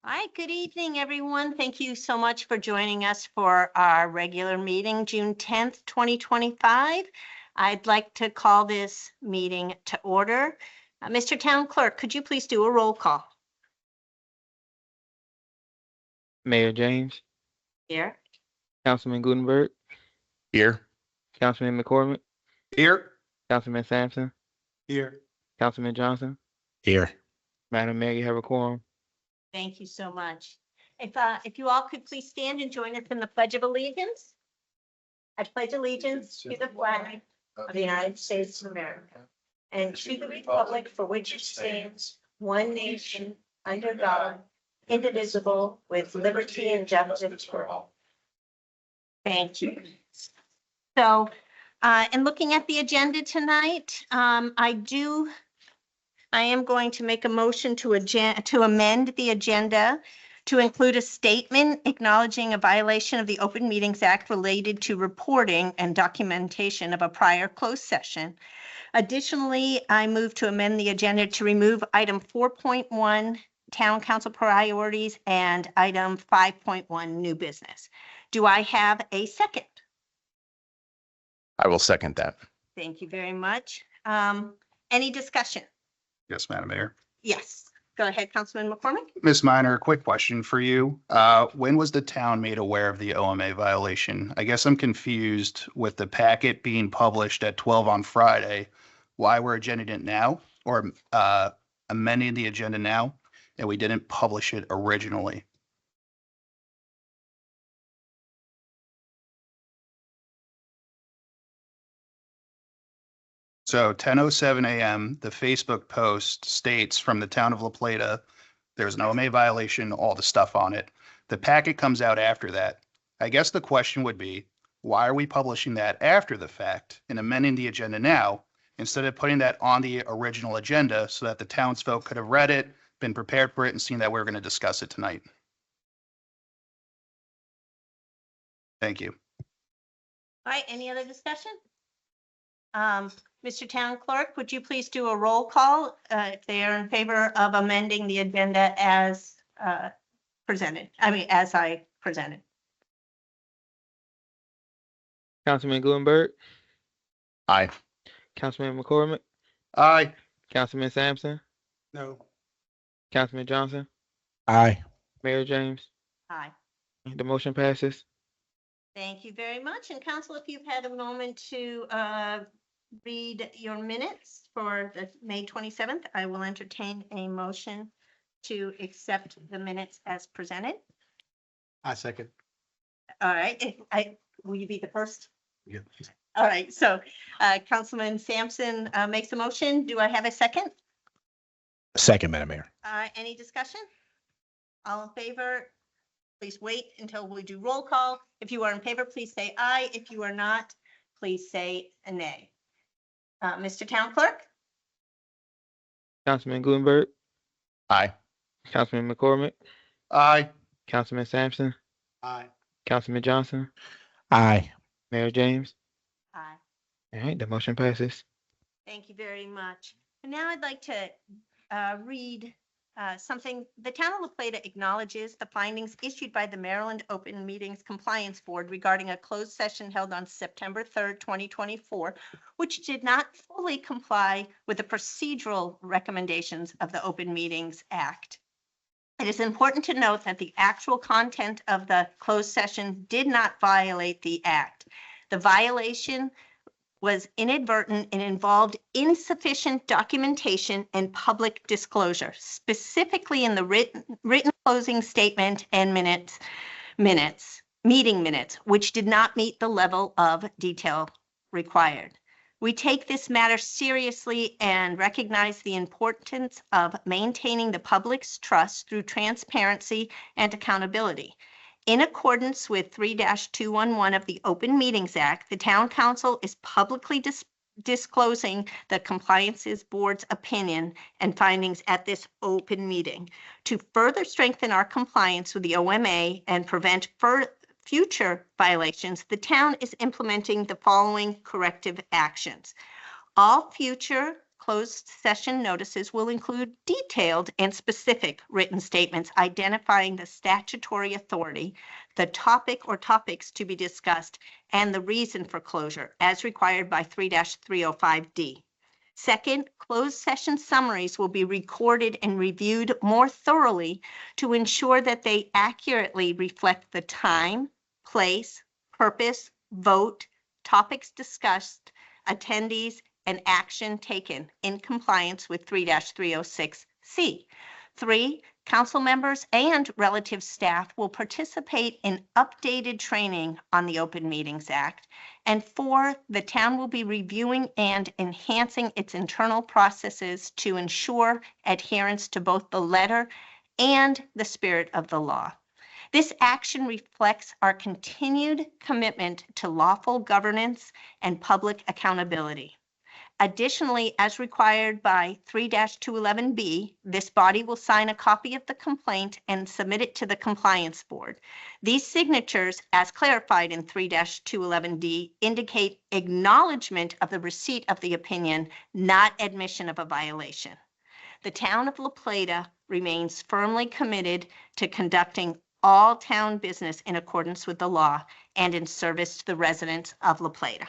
All right, good evening, everyone. Thank you so much for joining us for our regular meeting, June 10th, 2025. I'd like to call this meeting to order. Mr. Town Clerk, could you please do a roll call? Mayor James, Here. Councilman Gutenberg, Here. Councilman McCormick, Here. Councilman Sampson, Here. Councilman Johnson. Here. Madam Mayor, you have a quorum. Thank you so much. If you all could please stand and join us in the Pledge of Allegiance. I pledge allegiance to the flag of the United States of America and to the republic for which it stands, one nation, under God, indivisible, with liberty and justice for all. Thank you. So, in looking at the agenda tonight, I am going to make a motion to amend the agenda to include a statement acknowledging a violation of the Open Meetings Act related to reporting and documentation of a prior closed session. Additionally, I move to amend the agenda to remove item 4.1, Town Council priorities, and item 5.1, new business. Do I have a second? I will second that. Thank you very much. Any discussion? Yes, Madam Mayor. Yes. Go ahead, Councilman McCormick. Ms. Minor, a quick question for you. When was the town made aware of the OMA violation? I guess I'm confused with the packet being published at 12 on Friday. Why we're agending it now or amending the agenda now and we didn't publish it originally? So 10:07 a.m., the Facebook post states from the town of La Plata, there's an OMA violation, all the stuff on it. The packet comes out after that. I guess the question would be, why are we publishing that after the fact and amending the agenda now instead of putting that on the original agenda so that the townsfolk could have read it, been prepared for it, and seen that we're going to discuss it tonight? Thank you. All right, any other discussion? Mr. Town Clerk, would you please do a roll call if they are in favor of amending the agenda as presented? As I presented. Councilman Gutenberg, Aye. Councilman McCormick, Aye. Councilman Sampson, No. Councilman Johnson, Aye. Mayor James. Aye. The motion passes. Thank you very much. And Council, if you've had a moment to read your minutes for the May 27th, I will entertain a motion to accept the minutes as presented. I second. All right, will you be the first? Yeah. All right, so Councilman Sampson makes a motion. Do I have a second? Second, Madam Mayor. Any discussion? All in favor? Please wait until we do roll call. If you are in favor, please say aye. If you are not, please say a nay. Mr. Town Clerk? Councilman Gutenberg, Aye. Councilman McCormick, Aye. Councilman Sampson, Aye. Councilman Johnson, Aye. Mayor James. Aye. All right, the motion passes. Thank you very much. And now I'd like to read something. The town of La Plata acknowledges the findings issued by the Maryland Open Meetings Compliance Board regarding a closed session held on September 3rd, 2024, which did not fully comply with the procedural recommendations of the Open Meetings Act. It is important to note that the actual content of the closed session did not violate the act. The violation was inadvertent and involved insufficient documentation and public disclosure, specifically in the written closing statement and meeting minutes, which did not meet the level of detail required. We take this matter seriously and recognize the importance of maintaining the public's trust through transparency and accountability. In accordance with 3-211 of the Open Meetings Act, the Town Council is publicly disclosing the Compliances Board's opinion and findings at this open meeting. To further strengthen our compliance with the OMA and prevent future violations, the town is implementing the following corrective actions. All future closed session notices will include detailed and specific written statements identifying the statutory authority, the topic or topics to be discussed, and the reason for closure as required by 3-305D. Second, closed session summaries will be recorded and reviewed more thoroughly to ensure that they accurately reflect the time, place, purpose, vote, topics discussed, attendees, and action taken in compliance with 3-306C. 3, council members and relative staff will participate in updated training on the Open Meetings Act. And 4, the town will be reviewing and enhancing its internal processes to ensure adherence to both the letter and the spirit of the law. This action reflects our continued commitment to lawful governance and public accountability. Additionally, as required by 3-211B, this body will sign a copy of the complaint and submit it to the Compliance Board. These signatures, as clarified in 3-211D, indicate acknowledgement of the receipt of the opinion, not admission of a violation. The town of La Plata remains firmly committed to conducting all town business in accordance with the law and in service to the residents of La Plata.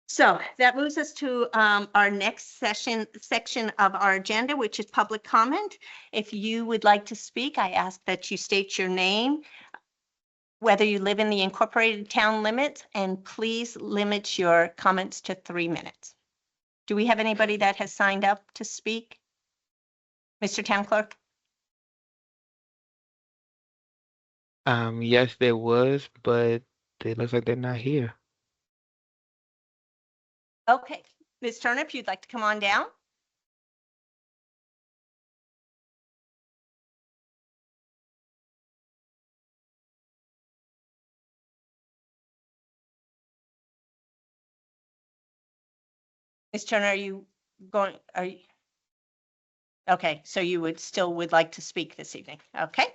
So that moves us to our next section of our agenda, which is public comment. If you would like to speak, I ask that you state your name, whether you live in the incorporated town limits, and please limit your comments to 3 minutes. Do we have anybody that has signed up to speak? Mr. Town Clerk? Yes, there was, but it looks like they're not here. Okay, Ms. Turner, if you'd like to come on down. Ms. Turner, are you going, okay, so you would like to speak this evening, okay?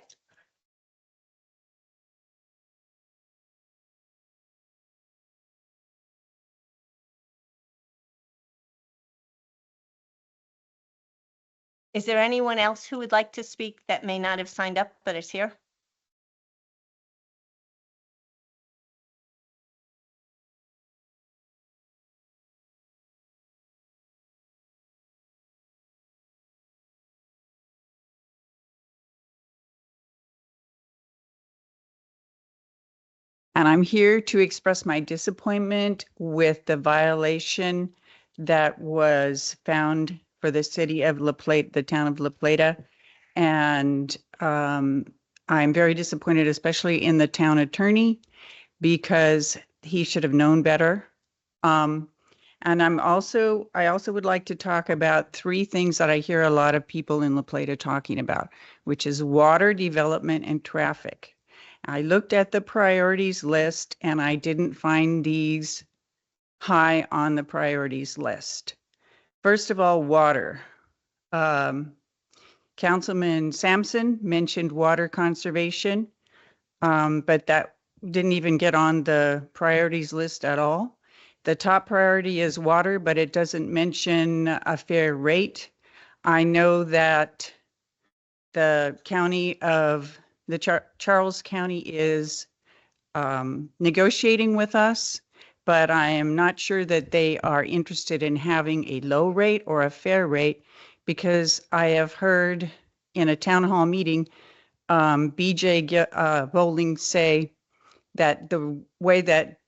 Is there anyone else who would like to speak that may not have signed up but is here? And I'm here to express my disappointment with the violation that was found for the city of La Plata, the town of La Plata. And I'm very disappointed, especially in the town attorney, because he should have known better. And I also would like to talk about 3 things that I hear a lot of people in La Plata talking about, which is water, development, and traffic. I looked at the priorities list and I didn't find these high on the priorities list. First of all, water. Councilman Sampson mentioned water conservation, but that didn't even get on the priorities list at all. The top priority is water, but it doesn't mention a fair rate. I know that the county of Charles County is negotiating with us, but I am not sure that they are interested in having a low rate or a fair rate, because I have heard in a town hall meeting, BJ Bowling say that the way that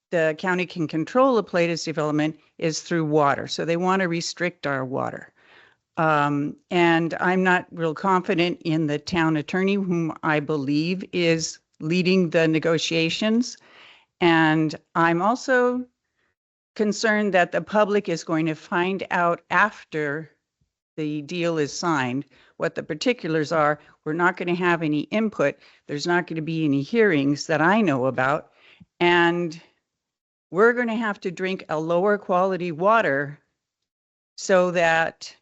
the county can control La Plata's development is through water. So they want to restrict our water. And I'm not real confident in the town attorney, whom I believe is leading the negotiations. And I'm also concerned that the public is going to find out after the deal is signed what the particulars are. We're not going to have any input. There's not going to be any hearings that I know about. And we're going to have to drink a lower quality water so that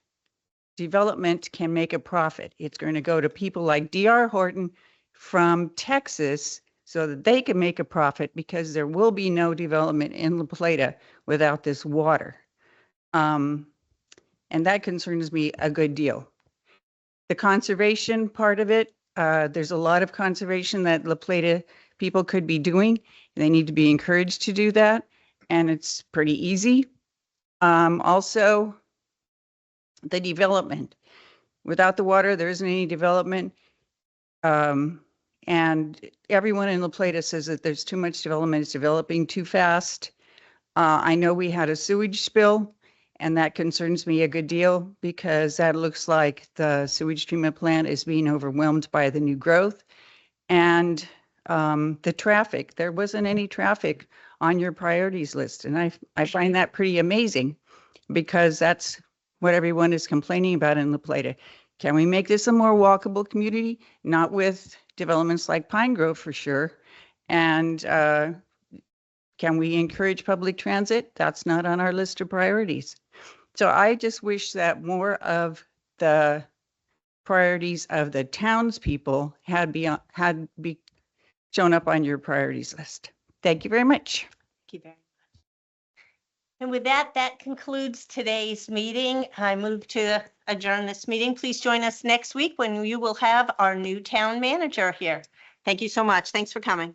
development can make a profit. It's going to go to people like D.R. Horton from Texas so that they can make a profit, because there will be no development in La Plata without this water. And that concerns me a good deal. The conservation part of it, there's a lot of conservation that La Plata people could be doing. They need to be encouraged to do that, and it's pretty easy. Also, the development. Without the water, there isn't any development. And everyone in La Plata says that there's too much development. It's developing too fast. I know we had a sewage spill, and that concerns me a good deal because that looks like the sewage treatment plant is being overwhelmed by the new growth. And the traffic, there wasn't any traffic on your priorities list. And I find that pretty amazing because that's what everyone is complaining about in La Plata. Can we make this a more walkable community? Not with developments like Pine Grove for sure. And can we encourage public transit? That's not on our list of priorities. So I just wish that more of the priorities of the townspeople had shown up on your priorities list. Thank you very much. Thank you very much. And with that, that concludes today's meeting. I move to adjourn this meeting. Please join us next week when you will have our new town manager here. Thank you so much. Thanks for coming.